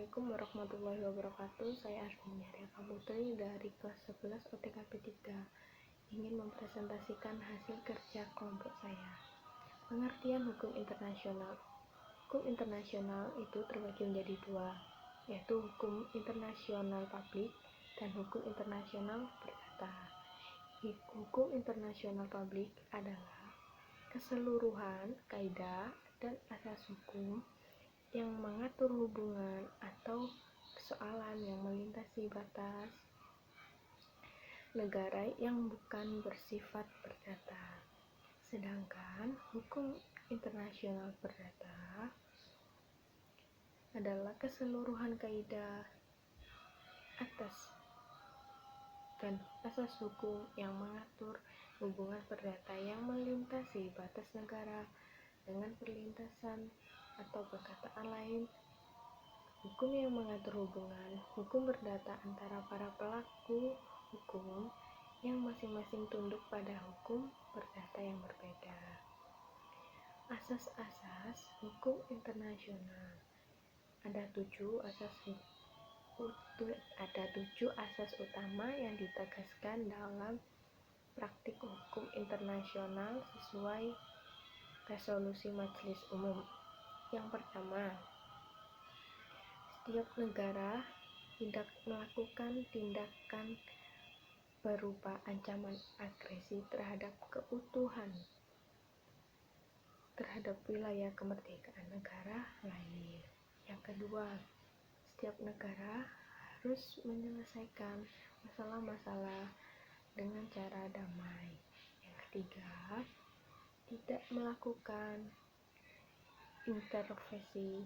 Assalamualaikum warahmatullahi wabarakatuh. Saya Arvin Yariaka Putri dari kelas 11 OTKP 3 ingin mempresentasikan hasil kerja kelompok saya. Pengertian hukum internasional. Hukum internasional itu terbagi menjadi dua, yaitu hukum internasional publik dan hukum internasional perdata. Hukum internasional publik adalah keseluruhan kaidah dan asas hukum yang mengatur hubungan atau persoalan yang melintasi batas negara yang bukan bersifat perdata. Sedangkan hukum internasional perdata adalah keseluruhan kaidah atas dan asas hukum yang mengatur hubungan perdata yang melintasi batas negara dengan perlintasan atau perkataan lain, hukum yang mengatur hubungan hukum perdata antara para pelaku hukum yang masing-masing tunduk pada hukum perdata yang berbeda. Asas-asas hukum internasional. Ada tujuh asas utama yang ditegaskan dalam praktik hukum internasional sesuai resolusi Majelis Umum. Yang pertama, setiap negara tidak melakukan tindakan berupa ancaman agresi terhadap keutuhan terhadap wilayah kemerdekaan negara lain. Yang kedua, setiap negara harus menyelesaikan masalah-masalah dengan cara damai. Yang ketiga, tidak melakukan intervensi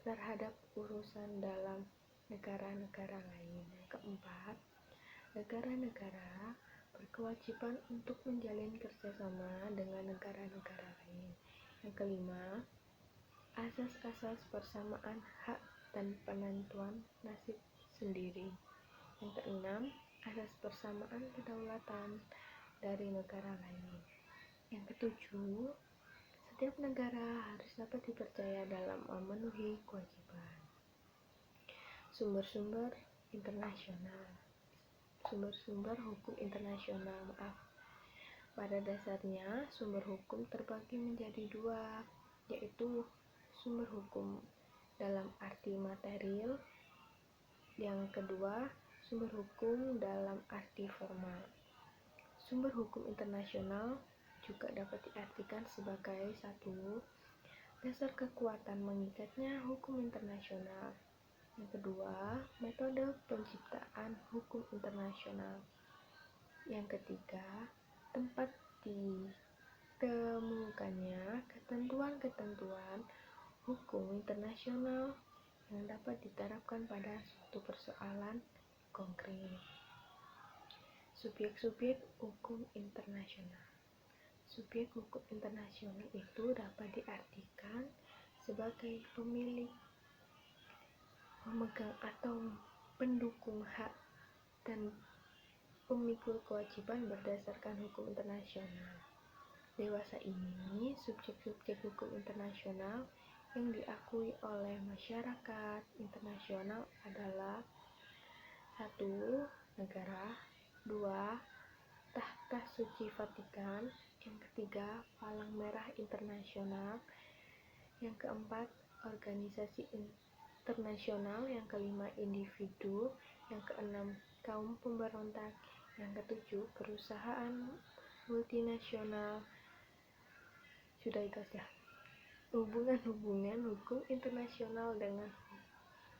terhadap urusan dalam negara-negara lain. Yang keempat, negara-negara berkewajiban untuk menjalin kerjasama dengan negara-negara lain. Yang kelima, asas-asas persamaan hak dan penentuan nasib sendiri. Yang keenam, asas persamaan kedaulatan dari negara lain. Yang ketujuh, setiap negara harus dapat dipercaya dalam memenuhi kewajiban. Sumber-sumber hukum internasional. Pada dasarnya, sumber hukum terbagi menjadi dua, yaitu sumber hukum dalam arti material. Yang kedua, sumber hukum dalam arti formal. Sumber hukum internasional juga dapat diartikan sebagai satu, dasar kekuatan mengikatnya hukum internasional. Yang kedua, metode penciptaan hukum internasional. Yang ketiga, tempat ditemukannya ketentuan-ketentuan hukum internasional yang dapat diterapkan pada suatu persoalan konkret. Subjek-subjek hukum internasional. Subjek hukum internasional itu dapat diartikan sebagai pemilik, pemegang atau pendukung hak dan pemikul kewajiban berdasarkan hukum internasional. Dewasa ini, subjek-subjek hukum internasional yang diakui oleh masyarakat internasional adalah 1. Negara, 2. Tahta Suci Vatikan, yang ketiga Palang Merah Internasional, yang keempat organisasi internasional, yang kelima individu, yang keenam kaum pemberontak, yang ketujuh perusahaan multinasional. Sudah itu saja. Hubungan-hubungan hukum internasional dengan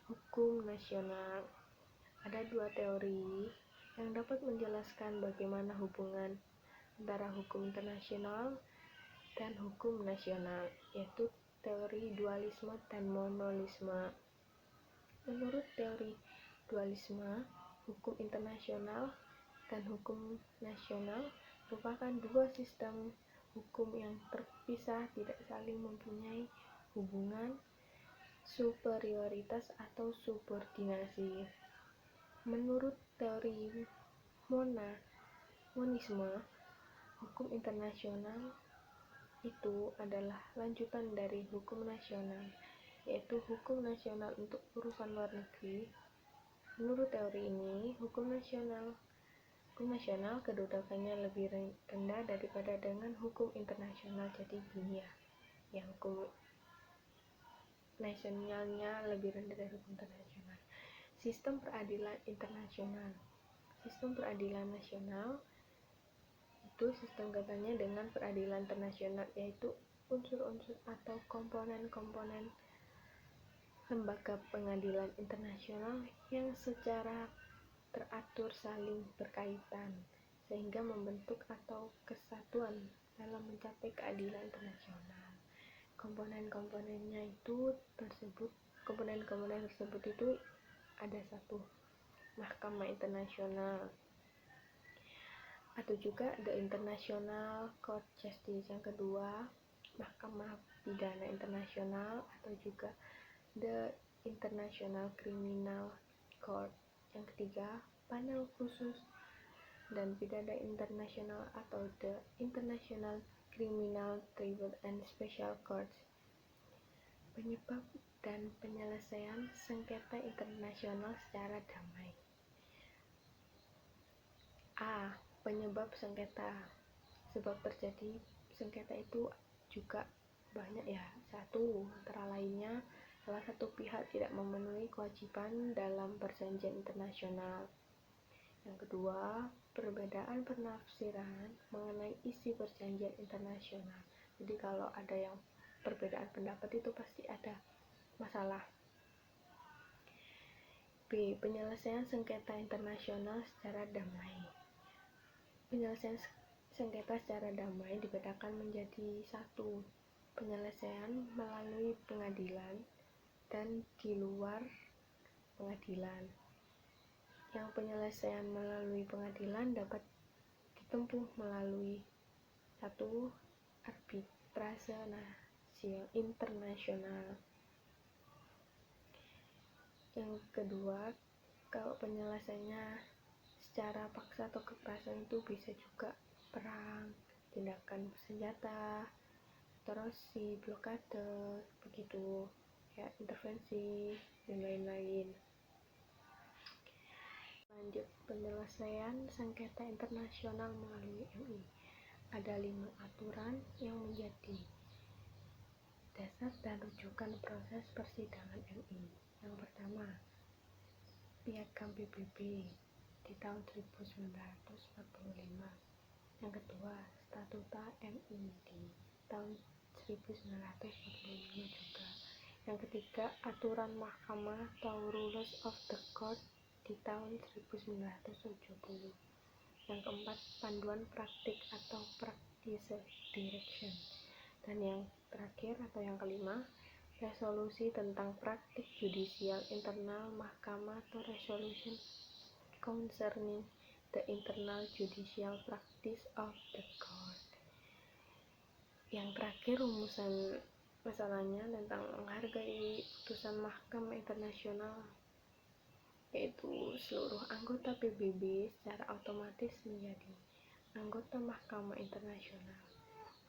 hukum nasional. Ada dua teori yang dapat menjelaskan bagaimana hubungan antara hukum internasional dan hukum nasional, yaitu teori dualisme dan monolisme. Menurut teori dualisme, hukum internasional dan hukum nasional merupakan dua sistem hukum yang terpisah, tidak saling mempunyai hubungan superioritas atau subordinasi. Menurut teori monisme, hukum internasional itu adalah lanjutan dari hukum nasional yaitu hukum nasional untuk urusan luar negeri. Menurut teori ini, hukum nasional kedudukannya lebih rendah daripada dengan hukum internasional. Jadi gini ya, yang hukum nasionalnya lebih rendah dari hukum internasional. Sistem peradilan internasional. Sistem peradilan nasional itu sistem katanya dengan peradilan internasional, yaitu unsur-unsur atau komponen-komponen lembaga pengadilan internasional yang secara teratur saling berkaitan sehingga membentuk atau kesatuan dalam mencapai keadilan internasional. Komponen-komponen tersebut itu ada satu, Mahkamah Internasional, atau juga The International Court Justice. Yang kedua, Mahkamah Pidana Internasional, atau juga The International Criminal Court. Yang ketiga, Panel Khusus dan Pidana Internasional, atau The International Criminal Tribunal and Special Courts. Penyebab dan penyelesaian sengketa internasional secara damai. A. Penyebab sengketa. Sebab terjadi sengketa itu juga banyak ya. Satu, antara lainnya salah satu pihak tidak memenuhi kewajiban dalam perjanjian internasional. Yang kedua, perbedaan penafsiran mengenai isi perjanjian internasional. Jadi kalau ada yang perbedaan pendapat itu pasti ada masalah. B. Penyelesaian sengketa internasional secara damai. Penyelesaian sengketa secara damai dibedakan menjadi satu, penyelesaian melalui pengadilan dan di luar pengadilan. Yang penyelesaian melalui pengadilan dapat ditempuh melalui satu, arbitrase internasional. Yang kedua, kalau penyelesaiannya secara paksa atau kekerasan itu bisa juga perang, tindakan bersenjata, terorasi, blokade, begitu ya, intervensi dan lain-lain. Lanjut, penyelesaian sengketa internasional melalui MI. Ada 5 aturan yang menjadi dasar dan rujukan proses persidangan MI. Yang pertama, Piagam PBB di tahun 1945. Yang kedua, Statuta MI di tahun 1945 juga. Yang ketiga, aturan mahkamah atau Rules of the Court di tahun 1970. Yang keempat, panduan praktik atau Practice Direction. Dan yang terakhir atau yang kelima, resolusi tentang praktik judicial internal mahkamah atau resolution concerning the internal judicial practice of the court. Yang terakhir, rumusan masalahnya tentang menghargai putusan mahkamah internasional, yaitu seluruh anggota PBB secara otomatis menjadi anggota mahkamah internasional.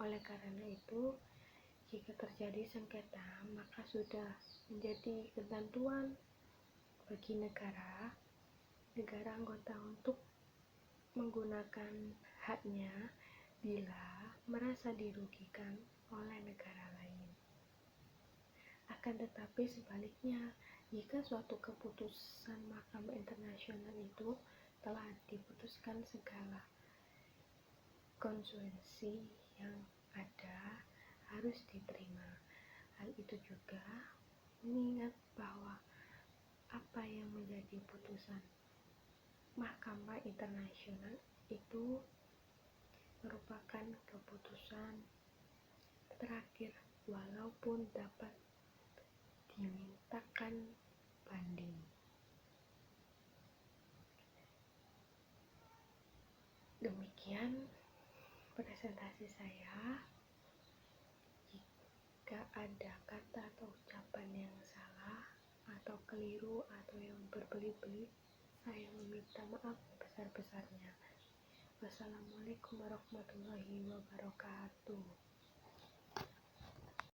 Oleh karena itu, jika terjadi sengketa, maka sudah menjadi ketentuan bagi negara anggota untuk menggunakan haknya bila merasa dirugikan oleh negara lain. Akan tetapi sebaliknya, jika suatu keputusan mahkamah internasional itu telah diputuskan segala konsekuensi yang ada harus diterima. Hal itu juga mengingat bahwa apa yang menjadi putusan mahkamah internasional itu merupakan keputusan terakhir walaupun dapat dimintakan banding. Demikian presentasi saya. Jika ada kata atau ucapan yang salah atau keliru atau yang berbelit-belit, saya meminta maaf sebesar-besarnya. Wassalamualaikum warahmatullahi wabarakatuh.